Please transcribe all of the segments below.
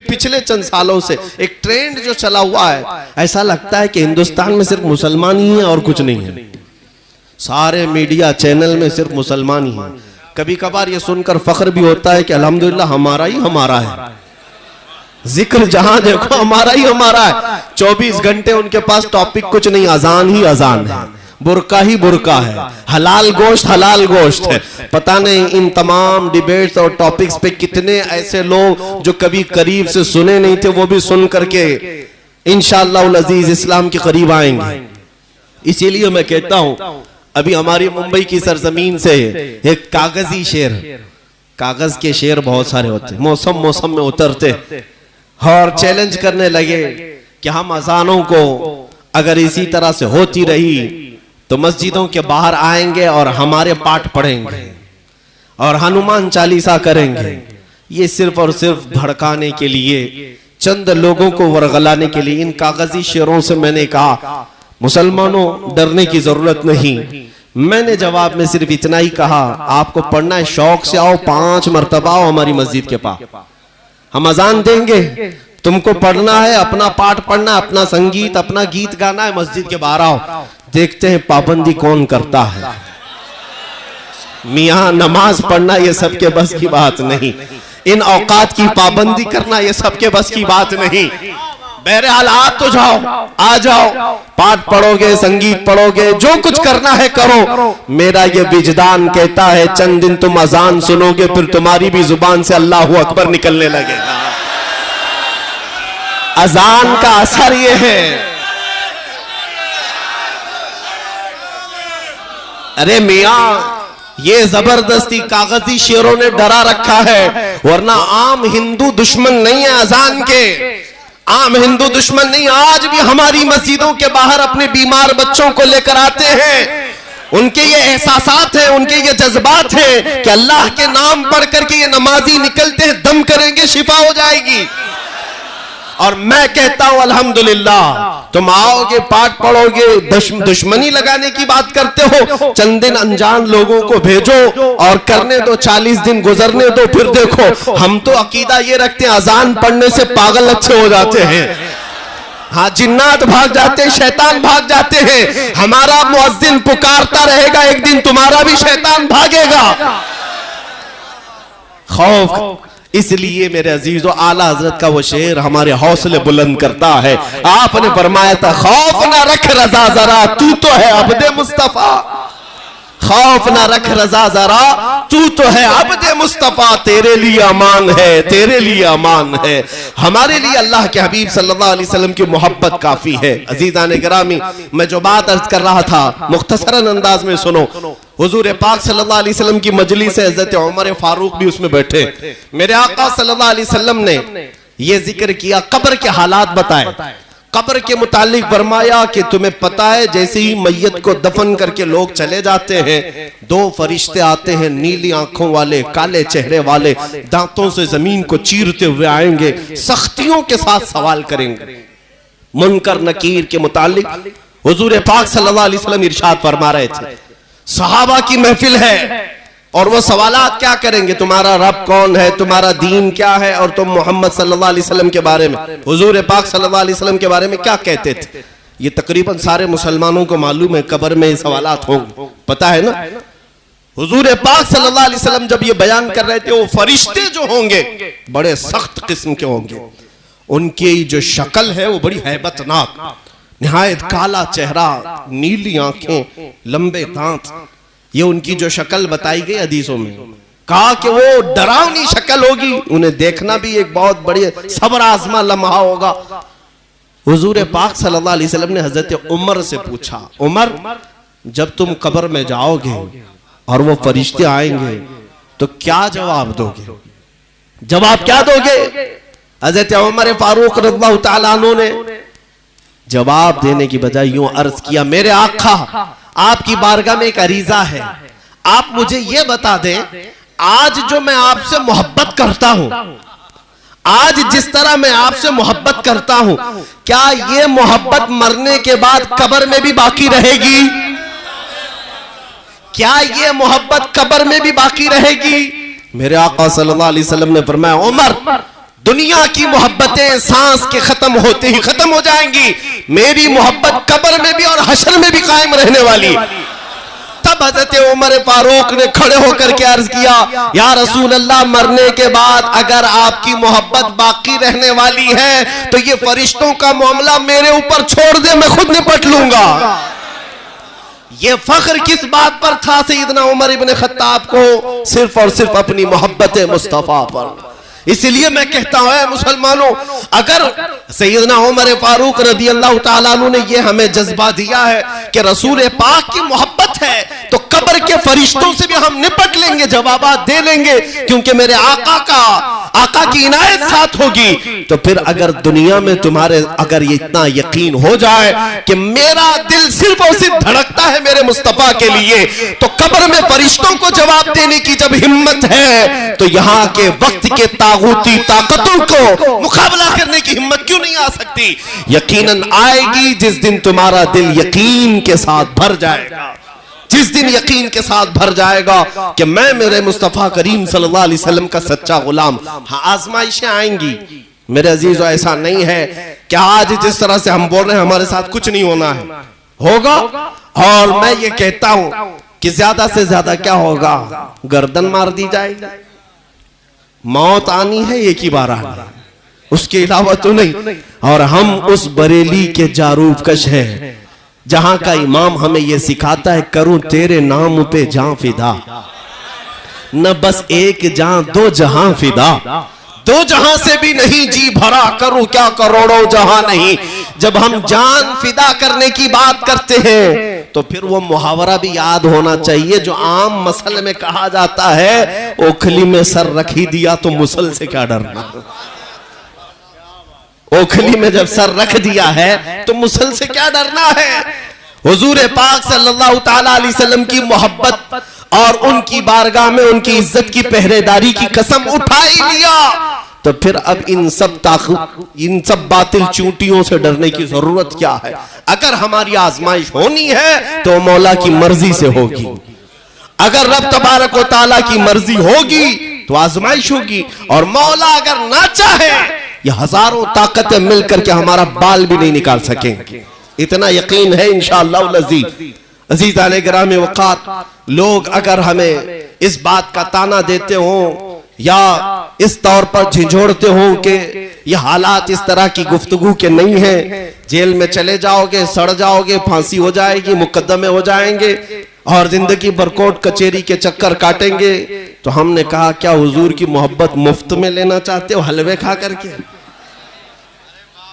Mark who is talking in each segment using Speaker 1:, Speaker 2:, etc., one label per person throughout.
Speaker 1: पिछले चंद सालों से एक ट्रेंड जो चला हुआ है, ऐसा लगता है कि हिंदुस्तान में सिर्फ मुसलमान ही है और कुछ नहीं है। सारे मीडिया चैनल में सिर्फ मुसलमान ही है। कभी कभार ये सुनकर फख्र भी होता है कि अल्हम्दुलिल्लाह हमारा ही हमारा है, जिक्र जहां देखो हमारा ही हमारा है। 24 घंटे उनके पास टॉपिक कुछ नहीं, अजान ही अजान है, बुरका ही बुरका है, हलाल गोश्त है। पता नहीं इन तमाम डिबेट्स और टॉपिक्स पे कितने ऐसे लोग जो कभी करीब से सुने नहीं थे वो भी सुन करके इंशाअल्लाह अजीज इस्लाम के करीब आएंगे। इसीलिए मैं कहता हूं अभी हमारी मुंबई की सरजमीन से एक कागजी शेर, कागज के शेर बहुत सारे होते, मौसम में उतरते और चैलेंज करने लगे कि हम अजानों को अगर इसी तरह से होती रही तो मस्जिदों के बाहर आएंगे और हमारे पाठ पढ़ेंगे और हनुमान चालीसा करेंगे। ये सिर्फ और सिर्फ भड़काने के लिए, चंद लोगों को वरगलाने के लिए इन कागजी शेरों से मैंने कहा मुसलमानों डरने की जरूरत नहीं। मैंने जवाब में सिर्फ इतना ही कहा, आपको पढ़ना है शौक से आओ, 5 मरतबा आओ हमारी मस्जिद के पास, हम अजान देंगे, तुमको पढ़ना है, अपना पाठ पढ़ना है, अपना संगीत अपना गीत गाना है, मस्जिद के बाहर आओ, देखते हैं पाबंदी कौन करता है। मियां नमाज पढ़ना ये सबके बस की बात नहीं, इन औकात की पाबंदी करना ये सबके बस की बात नहीं। बहरहाल आ तो जाओ, आ जाओ, पाठ पढ़ोगे, संगीत पढ़ोगे, जो कुछ करना है करो। मेरा ये विजदान कहता है चंद दिन तुम अजान सुनोगे फिर तुम्हारी भी जुबान से अल्लाहू अकबर निकलने लगेगा। अजान का असर ये है। अरे मियां ये जबरदस्ती कागजी शेरों ने डरा रखा है, वरना आम हिंदू दुश्मन नहीं है अजान के, आम हिंदू दुश्मन नहीं। आज भी हमारी मस्जिदों के बाहर अपने बीमार बच्चों को लेकर आते हैं, उनके ये एहसासात हैं, उनके ये जज्बात हैं कि अल्लाह के नाम पढ़ करके ये नमाजी निकलते हैं, दम करेंगे शिफा हो जाएगी। और मैं कहता हूं अल्हम्दुलिल्लाह तुम आओगे, पाठ पढ़ोगे, दुश्मनी लगाने की बात करते हो। चंद दिन अनजान लोगों को भेजो और करने दो, 40 दिन गुजरने दो, फिर देखो। हम तो अकीदा ये रखते हैं अजान पढ़ने से पागल अच्छे हो जाते हैं, हाँ जिन्नात भाग जाते हैं, शैतान भाग जाते हैं। हमारा मुअज्जिन पुकारता रहेगा, एक दिन तुम्हारा भी शैतान भागेगा। खौफ इसलिए मेरे अजीजों आला हजरत का वो शेर हमारे हौसले बुलंद करता है। आपने फरमाया था खौफ ना रख रजा जरा तू तो है अब्दे मुस्तफा, खौफ ना रख रजा जरा तू तो है अब्दे मुस्तफा, तेरे लिए अमान है, तेरे लिए अमान है। हमारे लिए अल्लाह के हबीब सल्लल्लाहु अलैहि वसल्लम की मोहब्बत काफी है। अजीजान गिरामी, मैं जो बात अर्ज कर रहा था मुख्तसरन अंदाज में सुनो। हुजूर पाक सल्लल्लाहु अलैहि वसल्लम की मजलिस से हज़रत उमर फारूक भी उसमें बैठे। मेरे आका सल्लल्लाहु अलैहि वसल्लम ने ये जिक्र किया, कब्र के हालात बताए, कब्र के मुतालिक फरमाया कि तुम्हें पता है जैसे ही मैयत को दफन करके लोग चले जाते हैं, 2 फरिश्ते आते हैं, नीली आंखों वाले, काले चेहरे वाले, दांतों से जमीन को चीरते हुए आएंगे, सख्तियों के साथ सवाल करेंगे। मुनकर नकीर के मुतालिक हुजूर पाक सल्लल्लाहु अलैहि वसल्लम इरशाद फरमा रहे थे, सहाबा की महफिल है और वो सवालात क्या करेंगे, तुम्हारा रब कौन है, तुम्हारा दीन क्या है, और तुम मोहम्मद सल्लल्लाहु अलैहि वसल्लम के बारे में, हुजूर पाक सल्लल्लाहु अलैहि वसल्लम के बारे में क्या कहते थे। ये तकरीबन सारे मुसलमानों को मालूम है, कब्र में सवालात होंगे, पता है ना। हुजूर पाक सल्लल्लाहु अलैहि वसल्लम जब ये बयान कर रहे थे, वो फरिश्ते जो होंगे बड़े सख्त किस्म के होंगे, उनकी जो शक्ल है वो बड़ी हैबतनाक, निहायत काला चेहरा, नीली आंखें, लंबे दांत, ये उनकी जो शक्ल बताई गई हदीसों में। कहा कि वो डरावनी शक्ल होगी, उन्हें देखना भी एक बहुत बड़ी सब्र आजमा लम्हा होगा। हुजूर पाक सल्लल्लाहु अलैहि वसल्लम ने हजरत उमर से पूछा, उमर जब तुम कब्र में जाओगे और वो फरिश्ते आएंगे तो क्या जवाब दोगे, जवाब क्या दोगे। हजरत उमर फारूक रज़ियल्लाहु ताला अन्हु ने जवाब देने की बजाय यूं अर्ज किया, मेरे आका आपकी बारगाह में एक अरीजा है, आप मुझे ये बता दें, आज जो मैं आपसे मोहब्बत करता हूं, आज जिस तरह मैं आपसे मोहब्बत करता हूं, क्या ये मोहब्बत मरने के बाद कब्र में भी बाकी रहेगी, क्या ये मोहब्बत कब्र में भी बाकी रहेगी। मेरे आका सल्लल्लाहु अलैहि वसल्लम ने फरमाया, उमर दुनिया की मोहब्बतें सांस के खत्म होते ही खत्म हो जाएंगी, मेरी मोहब्बत कब्र में भी और हशर में भी कायम रहने वाली। तब हजरत उमर फारूक ने खड़े होकर के अर्ज किया, या रसूल अल्लाह, मरने के बाद अगर आपकी मोहब्बत बाकी रहने वाली है तो ये फरिश्तों का मामला मेरे ऊपर छोड़ दे, मैं खुद निपट लूंगा। ये फख्र किस बात पर था सैयदना उमर इब्न खत्ताब को? सिर्फ और सिर्फ अपनी मोहब्बत मुस्तफा पर। इसलिए मैं कहता हूं मुसलमानों, अगर सैयदना उमर फारूक रज़ी अल्लाह तआला अन्हु ने ये हमें जज्बा दिया है कि रसूल पाक की मोहब्बत है, तो कब्र के फरिश्तों से भी हम निपट लेंगे, जवाबात दे लेंगे, क्योंकि मेरे आका की इनायत साथ होगी। तो फिर अगर दुनिया में तुम्हारे अगर ये इतना यकीन हो जाए कि मेरा दिल सिर्फ और सिर्फ धड़कता है मेरे मुस्तफा के लिए, तो कब्र में फरिश्तों को जवाब देने की जब हिम्मत है, तो यहाँ के वक्त के तागूती ताकतों को मुकाबला करने की हिम्मत क्यों नहीं आ सकती? यकीनन आएगी जिस दिन तुम्हारा दिल यकीन के साथ भर जाएगा, जिस दिन यकीन के साथ भर जाएगा कि मैं मेरे मुस्तफा करीम सल्लल्लाहु अलैहि वसल्लम का सच्चा गुलाम। हाँ, आजमाइशें आएंगी मेरे अजीजों, ऐसा नहीं है कि आज जिस तरह से हम बोल रहे हैं हमारे साथ कुछ नहीं होना है, होगा। और मैं ये कहता हूं कि ज्यादा से ज्यादा क्या होगा, गर्दन मार दी जाएगी, मौत आनी है एक ही बार आनी, उसके अलावा तो नहीं। और हम उस बरेली के जारूब कश हैं जहां का इमाम हमें यह सिखाता है, करूं तेरे नाम पे जां फिदा, न बस एक जां दो जहां फिदा, दो जहां से भी नहीं जी भरा, करूं क्या करोड़ों जहां नहीं। जब हम जान फिदा करने की बात करते हैं तो फिर वो मुहावरा भी याद होना चाहिए जो आम मसल में कहा जाता है, ओखली में सर रख ही दिया तो मुसल से क्या डरना। ओखली में जब सर रख दिया है तो मुसल से क्या डरना है। हुजूर पाक सल्लल्लाहु ताला अलैहि वसल्लम की मोहब्बत और उनकी बारगाह में उनकी इज्जत की पहरेदारी की कसम उठा ही लिया, तो फिर अब इन सब बातिल चूंटियों से डरने की जरूरत क्या है। अगर हमारी आजमाइश होनी है तो मौला की मर्जी से होगी, अगर रब तबारक व तआला की मर्जी होगी तो आजमाइश होगी, और मौला अगर ना चाहे ये हजारों ताकतें मिलकर के हमारा बाल भी नहीं निकाल सकेंगे। इतना यकीन है इंशाअल्लाह अज़ीज। अज़ीज़ाने गिरामी वक़ात, लोग अगर हमें इस बात का ताना देते हो या इस तौर पर झिझोड़ते हो कि ये हालात इस तरह की गुफ्तगू के नहीं है, जेल में चले जाओगे, सड़ जाओगे, फांसी हो जाएगी, मुकद्दमे हो जाएंगे और जिंदगी भर कोर्ट कचेरी के चक्कर काटेंगे, तो हमने कहा क्या हुजूर की मोहब्बत मुफ्त में लेना चाहते हो, हलवे खा करके?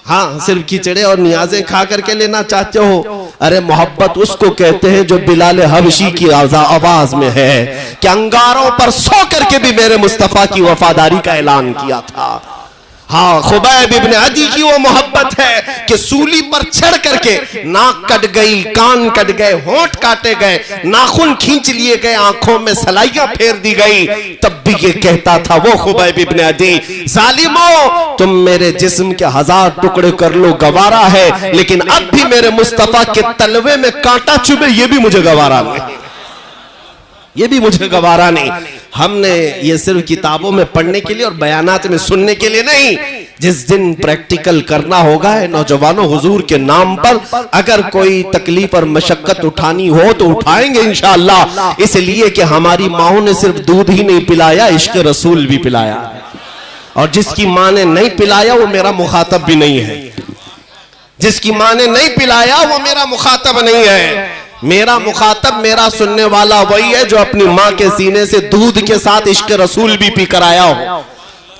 Speaker 1: हाँ, सिर्फ खिचड़े और नियाजें खा करके लेना चाहते हो? अरे मोहब्बत उसको कहते हैं जो बिलाल हबशी की आवाज में है कि अंगारों पर सो करके भी मेरे मुस्तफा की वफादारी का ऐलान किया था। हाँ, खुबैब इब्न अदी की वो मोहब्बत है कि सूली पर चढ़ करके नाक कट गई, कान कट गए, होंठ काटे गए, नाखून खींच लिए गए, आंखों में सलाइयां फेर दी गई, तब भी ये कहता था वो खुबैब इब्न अदी, जालिमो तुम मेरे जिस्म के 1000 टुकड़े कर लो गवारा है, लेकिन अब भी मेरे मुस्तफा के तलवे में कांटा चुभे ये भी मुझे गवारा नहीं, ये भी मुझे गवारा नहीं। हमने ये सिर्फ किताबों में पढ़ने के लिए और बयानात में सुनने के लिए नहीं, जिस दिन प्रैक्टिकल करना होगा है नौजवानों, हुजूर के नाम पर अगर कोई तकलीफ और मशक्कत उठानी हो तो उठाएंगे इंशाअल्लाह। इसलिए कि हमारी माओ ने सिर्फ दूध ही नहीं पिलाया, इश्क रसूल भी पिलाया, और जिसकी माँ ने नहीं पिलाया वो मेरा मुखातब भी नहीं है, जिसकी माँ ने नहीं पिलाया वो मेरा मुखातब नहीं है। मेरा मुखातब, मेरा सुनने वाला वही है जो अपनी माँ के सीने से दूध के साथ इश्क रसूल भी पी कर आया हो।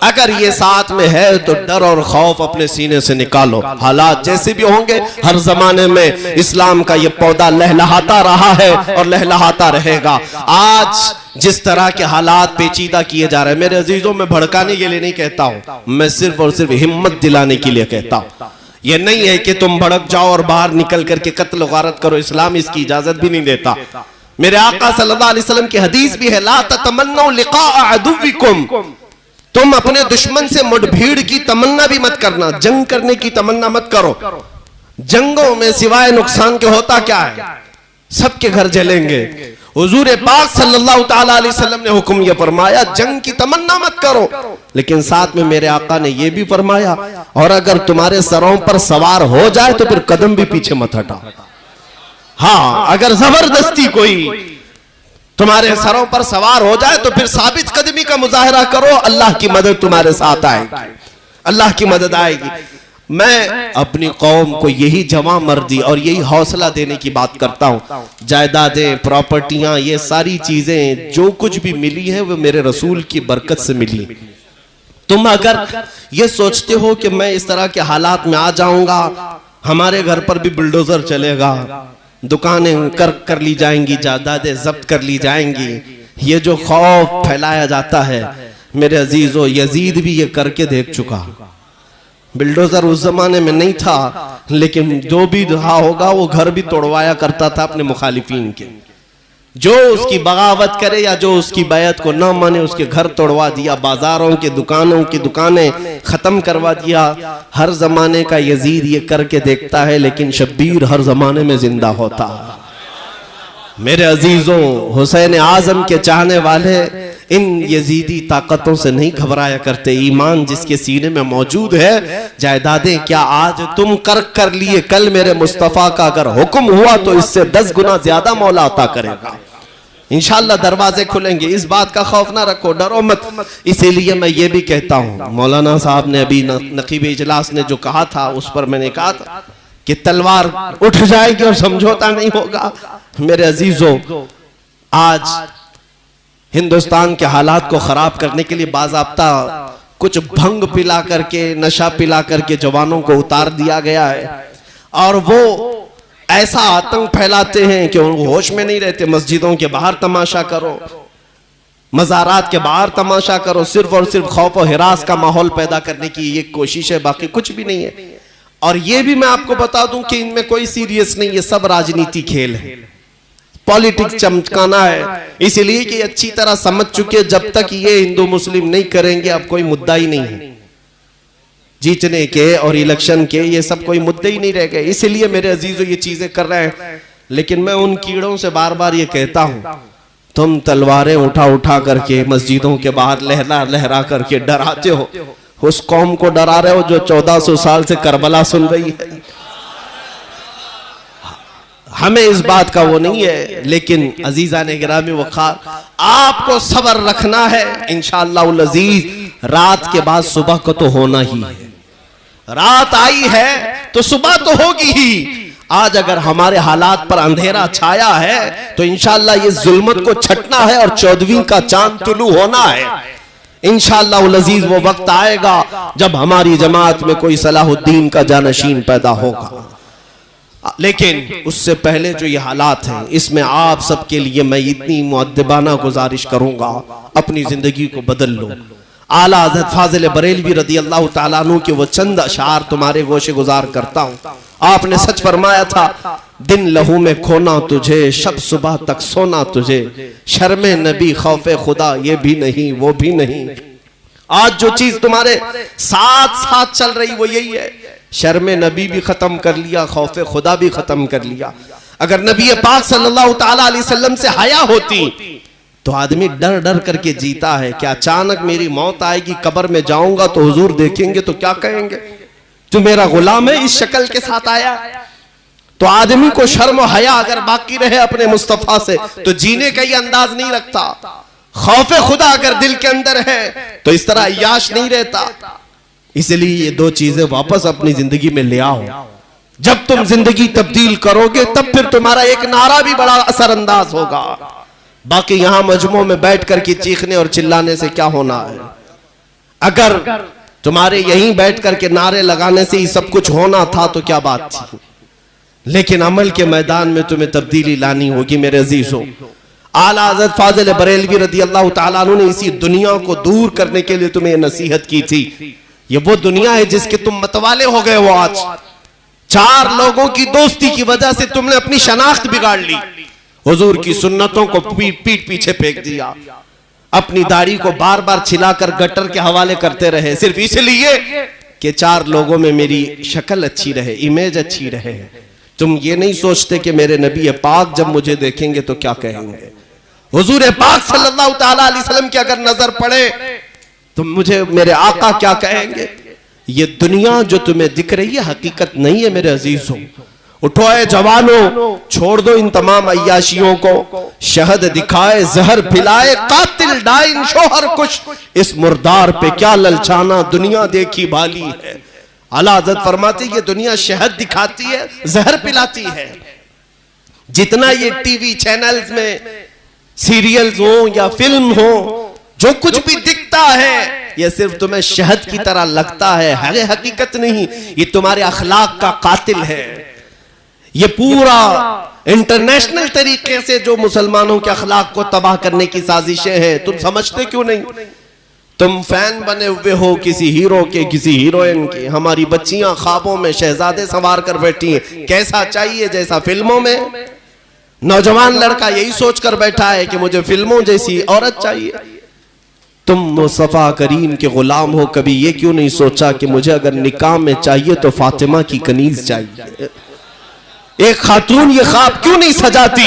Speaker 1: अगर ये साथ में है तो डर और खौफ अपने सीने से निकालो। हालात जैसे भी होंगे, हर जमाने में इस्लाम का ये पौधा लहलहाता रहा है और लहलहाता रहेगा। आज जिस तरह के हालात पेचीदा किए जा रहे हैं, मेरे अजीजों में भड़काने के लिए नहीं कहता हूं, मैं सिर्फ और सिर्फ हिम्मत दिलाने के लिए कहता हूं। ये नहीं है कि तुम भड़क जाओ और बाहर निकल करके कत्ल गारत करो, इस्लाम इसकी इजाजत भी नहीं देता। मेरे आका सल्लल्लाहु अलैहि वसल्लम की हदीस भी है, ला ततमन्नौ लिक़ा अदुव्विकुम, तुम अपने दुश्मन से मुठभेड़ की तमन्ना भी मत करना, जंग करने की तमन्ना मत करो। जंगों में सिवाय नुकसान के होता क्या है? सबके घर जलेंगे, हुजूर पाक सल्लल्लाहु ताला अलैहि वसल्लम ने हुक्म ये फरमाया, जंग की तमन्ना मत करो, लेकिन साथ में मेरे आका ने ये भी फरमाया, और अगर तुम्हारे सरों पर सवार हो जाए तो फिर कदम भी पीछे मत हटाओ। हाँ, अगर जबरदस्ती कोई तुम्हारे सरों पर सवार हो जाए तो फिर साबित कदमी का मुजाहरा करो, अल्लाह की मदद तुम्हारे साथ आएगी, अल्लाह की मदद आएगी। मैं अपनी कौम को यही जवां मर्दी और यही हौसला देने की बात करता हूँ। जायदादें, प्रॉपर्टियां, ये सारी चीजें जो कुछ भी मिली है वो मेरे रसूल की बरकत से मिली। तुम अगर ये सोचते हो कि मैं इस तरह के हालात में आ जाऊंगा, हमारे घर पर भी बुलडोजर चलेगा, दुकानें कर ली जाएंगी, जायदादें जब्त कर ली जाएंगी, ये जो खौफ फैलाया जाता है मेरे अजीजों, यजीद भी ये करके देख चुका। बिल्डोजर उस जमाने में नहीं था, लेकिन जो भी रहा होगा वो घर भी तोड़वाया करता था अपने मुखालिफिन के। जो उसकी बगावत करे या जो उसकी बैत को ना माने उसके घर तोड़वा दिया, बाजारों के दुकानों की दुकानें खत्म करवा दिया। हर जमाने का यजीद ये करके देखता है, लेकिन शब्बीर हर जमाने में जिंदा होता। मेरे अजीजों, हुसैन आजम के चाहने वाले इन यजीदी ताकतों से नहीं घबराया करते। ईमान जिसके सीने में मौजूद है, जायदादें क्या आज तुम कर लिए, कल मेरे मुस्तफा का अगर हुक्म हुआ तो इससे 10 गुना ज्यादा मौला अता करेगा। इंशाअल्लाह दरवाजे खुलेंगे, इस बात का खौफ ना रखो, डरो मत। इसीलिए मैं ये भी कहता हूँ, मौलाना साहब ने अभी नकीब इजलास ने जो कहा था उस पर मैंने कहा था कि तलवार उठ जाएगी और समझौता नहीं होगा। मेरे अजीजों, आज हिंदुस्तान के हालात को खराब करने के लिए बाज़ाब्ता कुछ भंग पिला करके, नशा पिला करके जवानों को उतार दिया गया है, और वो ऐसा आतंक फैलाते हैं कि वो होश में नहीं रहते। मस्जिदों के बाहर तमाशा करो, मज़ारात के बाहर तमाशा करो, सिर्फ और सिर्फ खौफ और हिरास का माहौल पैदा करने की ये कोशिश है, बाकी कुछ भी नहीं है। और ये भी मैं आपको बता दूं कि इनमें कोई सीरियस नहीं, ये सब राजनीति खेल है, पॉलिटिक्स चमकाना है, इसलिए कि अच्छी तरह समझ चुके जब तक ये हिंदू मुस्लिम नहीं करेंगे अब कोई मुद्दा ही नहीं है। जीतने के और इलेक्शन के ये सब कोई मुद्दे ही नहीं रह गए। इसलिए मेरे अजीजों ये चीजें कर रहे हैं, लेकिन मैं उन कीड़ों से बार बार ये कहता हूं, तुम तलवारें उठा उठा करके मस्जिदों के बाहर लहरा लहरा करके डराते हो, उस कौम को डरा रहे हो जो 1400 साल से करबला सुन रही है। हमें इस बात का वो नहीं है, लेकिन अजीजा ने गिरामी वक़ार, आपको सब्र रखना है। इंशाअल्लाह उल अजीज, रात के बाद सुबह को तो होना ही है। रात आई है तो सुबह तो होगी ही। आज अगर हमारे हालात पर अंधेरा छाया है तो इंशाअल्लाह ये जुल्मत को छटना है और 14वीं का चांद तुलू होना है। इंशाअल्लाह उल अजीज वो वक्त आएगा जब हमारी जमात में कोई सलाहुद्दीन का जानशीन पैदा होगा। लेकिन उससे पहले जो ये हालात हैं, इसमें आप सबके लिए मैं इतनी मुअद्दिबाना गुजारिश करूंगा, अपनी जिंदगी को बदल लो। आला हज़रत फाज़िल बरेलवी रदी अल्लाह ताला अन्हु के वो चंद अशार तुम्हारे गोशे गुजार करता हूँ। आपने सच फरमाया था, दिन लहू में खोना तुझे, शब सुबह तक सोना तुझे, शर्मे नबी खौफे खुदा ये भी नहीं वो भी नहीं। आज जो चीज तुम्हारे साथ साथ चल रही वो यही है, शर्मे नबी भी खत्म कर लिया, खौफे खुदा भी खत्म कर लिया। अगर नबी पाक सल्लल्लाहु ताला अलैहि वसल्लम से हया होती तो आदमी डर डर करके जीता है कि अचानक मेरी मौत आएगी, कब्र में जाऊंगा तो हुजूर देखेंगे तो क्या कहेंगे, जो मेरा गुलाम है इस शक्ल के साथ आया। तो आदमी को शर्म और हया अगर बाकी रहे अपने मुस्तफा से तो जीने का ही अंदाज नहीं रखता। खौफे खुदा अगर दिल के अंदर है तो इस तरह अय्याश नहीं रहता। इसलिए ये दो चीजें वापस अपनी जिंदगी में ले आओ। जब तुम जिंदगी तब्दील करोगे तब फिर तुम्हारा एक नारा भी बड़ा असरअंदाज होगा। बाकी यहां मजमों में बैठ करके चीखने और चिल्लाने से क्या होना है। अगर तुम्हारे यहीं बैठ करके नारे लगाने से ही सब कुछ होना था तो क्या बात थी। लेकिन अमल के मैदान में तुम्हें तब्दीली लानी होगी मेरे अजीजों। आला हज़रत फाज़िल बरेलवी रदी अल्लाह ताला अन्हु ने इसी दुनिया को दूर करने के लिए तुम्हें नसीहत की थी। ये वो दुनिया है जिसके तुम मतवाले हो गए हो। आज 4 लोगों की दोस्ती की वजह से तुमने अपनी शनाख्त बिगाड़ ली, हुजूर की सुन्नतों को पीठ पीछे फेंक दिया, अपनी दाढ़ी को बार बार छिलाकर गटर के हवाले करते रहे सिर्फ इसलिए कि 4 लोगों में मेरी शक्ल अच्छी रहे, इमेज अच्छी रहे। तुम ये नहीं सोचते कि मेरे नबी पाक जब मुझे देखेंगे तो क्या कहेंगे। हुजूर पाक सल्लल्लाहु ताला अलैहि वसल्लम की अगर नजर पड़े तो मुझे मेरे आका क्या कहेंगे? ये दुनिया जो तुम्हें दिख रही है हकीकत नहीं है मेरे अजीजों। उठो है जवानों, छोड़ दो इन तमाम अय्याशियों को। शहद दिखाए, जहर पिलाए, कातिल डाइन शोहर कुछ, इस मुर्दार पे क्या ललचाना, दुनिया देखी भाली है। आला हज़रत फरमाते ये दुनिया शहद दिखाती है, जहर पिलाती है। जितना ये टीवी चैनल्स में सीरियल्स हो या फिल्म हो, जो कुछ भी दिखता है ये सिर्फ तुम्हें शहद की तरह लगता है, हकीकत नहीं। ये तुम्हारे अखलाक का कातिल है। ये पूरा इंटरनेशनल तरीके से जो मुसलमानों के अखलाक को तबाह करने की साजिशें हैं, तुम समझते क्यों नहीं? तुम फैन बने हुए हो किसी हीरो के, किसी हीरोइन के। हमारी बच्चियां ख्वाबों में शहजादे संवार कर बैठी हैं, कैसा चाहिए जैसा फिल्मों में। नौजवान लड़का यही सोचकर बैठा है कि मुझे फिल्मों जैसी औरत चाहिए। तुम मुस्तफा करीम के गुलाम हो, कभी ये क्यों नहीं सोचा कि मुझे अगर निकाह में चाहिए तो फातिमा की कनीज चाहिए? एक खातून ये ख्वाब क्यों नहीं सजाती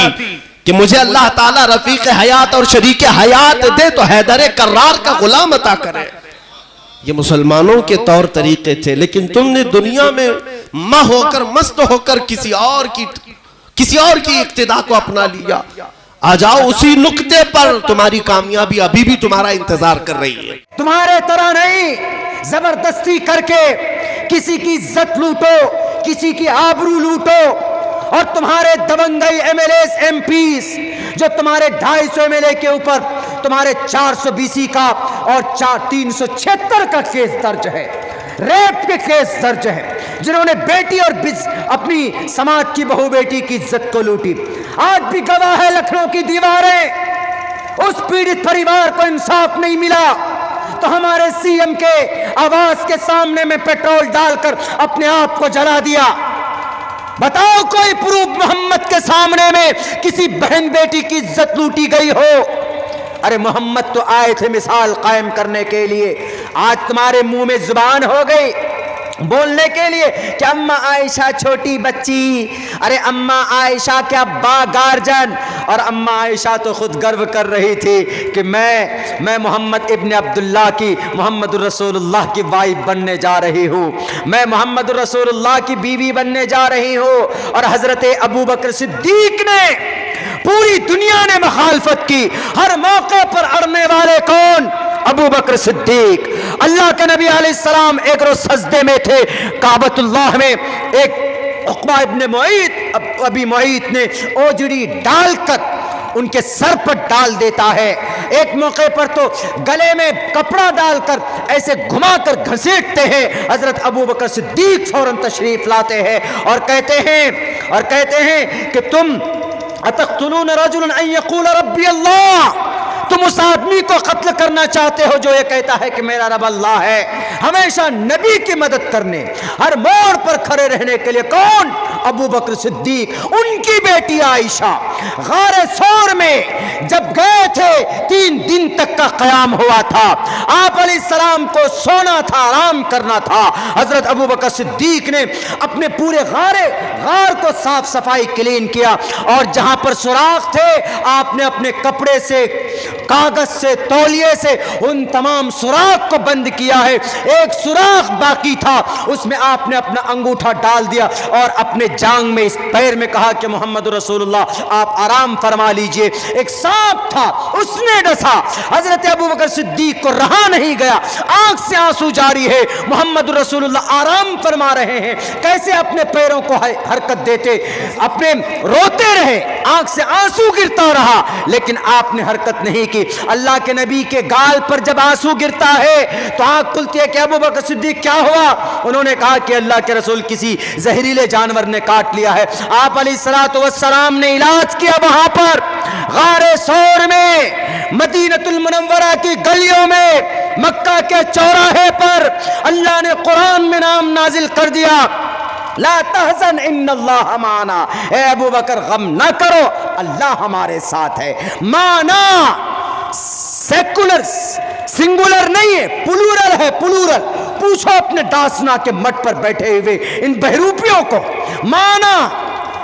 Speaker 1: कि मुझे अल्लाह ताला रफीक हयात और शरीक हयात दे तो हैदर कर्रार का गुलाम अता करे। ये मुसलमानों के तौर तरीके थे, लेकिन तुमने दुनिया में मा होकर मस्त होकर किसी और की इक्तिदा को अपना लिया। आ जाओ उसी नुक्ते पर, तुम्हारी कामयाबी अभी भी तुम्हारा इंतजार कर रही है।
Speaker 2: तुम्हारे तरह नहीं जबरदस्ती करके किसी की इज्जत लूटो, किसी की आबरू लूटो। और तुम्हारे दबंगई एमएलए एमपीस जो तुम्हारे 250 एमएलए के ऊपर तुम्हारे 420 का और 376 का केस दर्ज है, रेप के केस दर्ज है, जिन्होंने बेटी और अपनी समाज की बहू बेटी की इज्जत को लूटी। आज भी गवाह है लखनऊ की दीवारें। उस पीड़ित परिवार को इंसाफ नहीं मिला तो हमारे सीएम के आवास के सामने में पेट्रोल डालकर अपने आप को जला दिया। बताओ कोई प्रूफ मोहम्मद के सामने में किसी बहन बेटी की इज्जत लूटी गई हो? अरे मोहम्मद तो आए थे मिसाल कायम करने के लिए। आज तुम्हारे मुंह में जुबान हो गई बोलने के लिए कि अम्मा आयशा छोटी बच्ची। अरे अम्मा आयशा क्या बा गार्जन, और अम्मा आयशा तो खुद गर्व कर रही थी कि मैं मोहम्मद इब्न अब्दुल्लाह की, मोहम्मद रसूलुल्लाह की वाइफ बनने जा रही हूँ, मैं मोहम्मद रसूलुल्लाह की बीवी बनने जा रही हूँ। और हजरत अबू बकर सिद्दीक ने, पूरी दुनिया ने मुखालफत की, हर मौके पर अड़ने वाले कौन? अबू बकर सिद्दीक। अल्लाह के नबी अलैहिस्सलाम एक रोज सजदे में थे काबतुल्लाह में, एक उक़बा इब्न मुईत, अभी मुईत ने ओजड़ी डालकर उनके सर पर डाल देता है। एक मौके पर तो गले में कपड़ा डालकर ऐसे घुमाकर घसीटते हैं। हजरत अबू बकर सिद्दीक फौरन तशरीफ लाते हैं और कहते हैं कि तुम अतक़्तुलून रजुलन अन यक़ूल रब्बी अल्लाह, तुम उस आदमी को कत्ल करना चाहते हो जो ये कहता है कि मेरा रब अल्लाह है। हमेशा नबी की मदद करने, हर मोड़ पर खड़े रहने के लिए कौन? अबू बकर सिद्दीक। उनकी बेटी आयशा गारे सौर में जब गए थे 3 दिन तक का क़याम हुआ था। आप अलैहिस्सलाम को सोना था, आराम करना था। हजरत अबू बकर सिद्दीक ने अपने पूरे गार को साफ सफाई क्लीन किया और जहां पर सुराख थे आपने अपने कपड़े से, कागज से, तौलिए से उन तमाम सुराख को बंद किया है। एक सुराख बाकी था, उसमें आपने अपना अंगूठा डाल दिया और अपने जांग में, इस पैर में कहा कि मोहम्मद रसूलुल्लाह आप आराम फरमा लीजिए। एक सांप था, उसने डसा। हजरत अबू बकर सिद्दीक को रहा नहीं गया, आंख से आंसू जारी है। मोहम्मद रसूलुल्लाह आराम फरमा रहे हैं, कैसे अपने पैरों को हरकत देते, अपने रोते रहे, आंख से आंसू गिरता रहा, लेकिन आपने हरकत नहीं की। अल्लाह के नबी के गाल पर जब आंसू गिरता है तो आंख खुलती है कि अबू बकर सिद्दीक क्या हुआ? उन्होंने कहा कि अल्लाह के रसूल किसी जहरीले जानवर ने काट लिया है। आप अलैहिस्सलातु वस्सलाम ने इलाज किया वहां पर गारे सौर में, मदीनतुल मुनव्वरा की गलियों में, मक्का के चौराहे पर अल्लाह ने कुरान में नाम नाजिल कर दिया, ला तहज़न इन्नल्लाह माना। ए अबू बकर गम ना करो, अल्लाह हमारे साथ है। माना सेकुलर, सिंगुलर नहीं है, प्लूरल है, प्लूरल। पूछो अपने दासना के मठ पर बैठे हुए इन बहरूपियों को। माना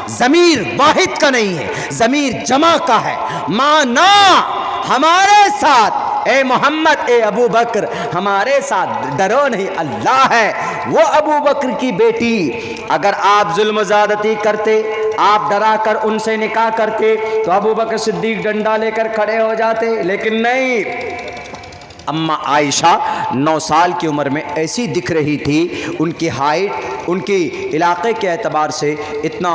Speaker 2: जमीर वाहिद का नहीं है, जमीर जमा का है। माना हमारे साथ, ए मोहम्मद, ए अबू बकर, हमारे साथ डरो नहीं, अल्लाह है। वो अबू बकर की बेटी, अगर आप जुल्म ज़्यादती करते, आप डरा कर उनसे निकाह करते, तो अबू बकर सिद्दीक डंडा लेकर खड़े हो जाते, लेकिन नहीं। अम्मा आयशा 9 साल की उम्र में ऐसी दिख रही थी, उनकी हाइट उनके इलाके के एतबार से इतना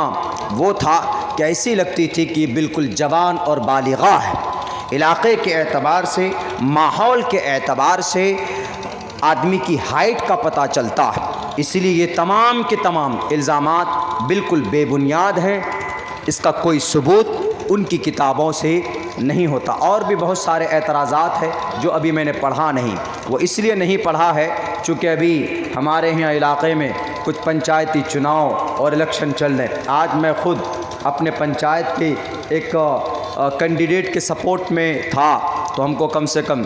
Speaker 2: वो था कि ऐसी लगती थी कि बिल्कुल जवान और बालिगा है। इलाके के एतबार से, माहौल के एतबार से आदमी की हाइट का पता चलता है। इसलिए ये तमाम के तमाम इल्ज़ामात बिल्कुल बेबुनियाद हैं, इसका कोई सबूत उनकी किताबों से नहीं होता। और भी बहुत सारे एतराज़ात हैं जो अभी मैंने पढ़ा नहीं, वो इसलिए नहीं पढ़ा है चूँकि अभी हमारे यहाँ इलाक़े में कुछ पंचायती चुनाव और इलेक्शन चल रहे हैं। आज मैं ख़ुद अपने पंचायत के एक कैंडिडेट के सपोर्ट में था, तो हमको कम से कम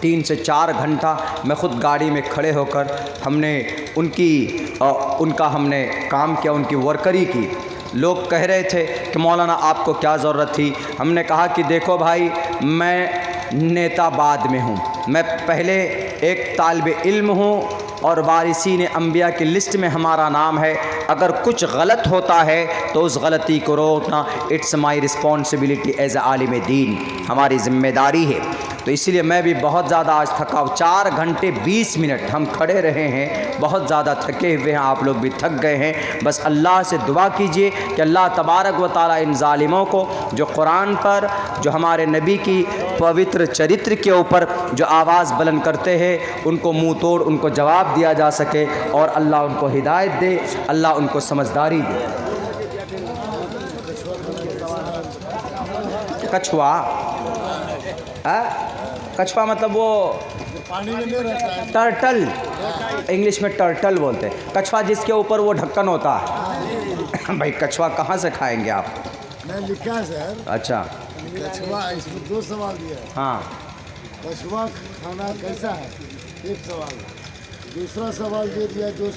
Speaker 2: 3 से 4 घंटा मैं ख़ुद गाड़ी में खड़े होकर हमने उनका हमने काम किया, उनकी वर्करी की। लोग कह रहे थे कि मौलाना आपको क्या ज़रूरत थी। हमने कहा कि देखो भाई, मैं नेता बाद में हूँ, मैं पहले एक तालिब इल्म हूँ और वारिसीन अंबिया की लिस्ट में हमारा नाम है। अगर कुछ गलत होता है तो उस गलती को रोकना इट्स माई रिस्पॉन्सिबिलिटी एज आलिम दीन, हमारी ज़िम्मेदारी है। तो इसलिए मैं भी बहुत ज़्यादा आज थका हूँ। 4 घंटे 20 मिनट हम खड़े रहे हैं, बहुत ज़्यादा थके हुए हैं, आप लोग भी थक गए हैं। बस अल्लाह से दुआ कीजिए कि अल्लाह तबारक व ताला इन ज़ालिमों को, जो कुरान पर, जो हमारे नबी की पवित्र चरित्र के ऊपर जो आवाज़ बुलंद करते हैं, उनको मुँह तोड़ उनको जवाब दिया जा सके, और अल्लाह उनको हिदायत दे, अल्लाह उनको समझदारी दे। कछुआ, कछुआ मतलब वो पानी में नहीं रहता है, टर्टल, इंग्लिश में टर्टल बोलते हैं। कछुआ जिसके ऊपर वो ढक्कन होता है। भाई कछुआ कहाँ से खाएंगे आप?
Speaker 3: मैं लिखा है सर।
Speaker 2: अच्छा,
Speaker 3: कछुआ, इसमें 2 सवाल दिया है।
Speaker 2: हाँ,
Speaker 3: कछुआ खाना कैसा है, एक सवाल। दूसरा सवाल दे दिया जो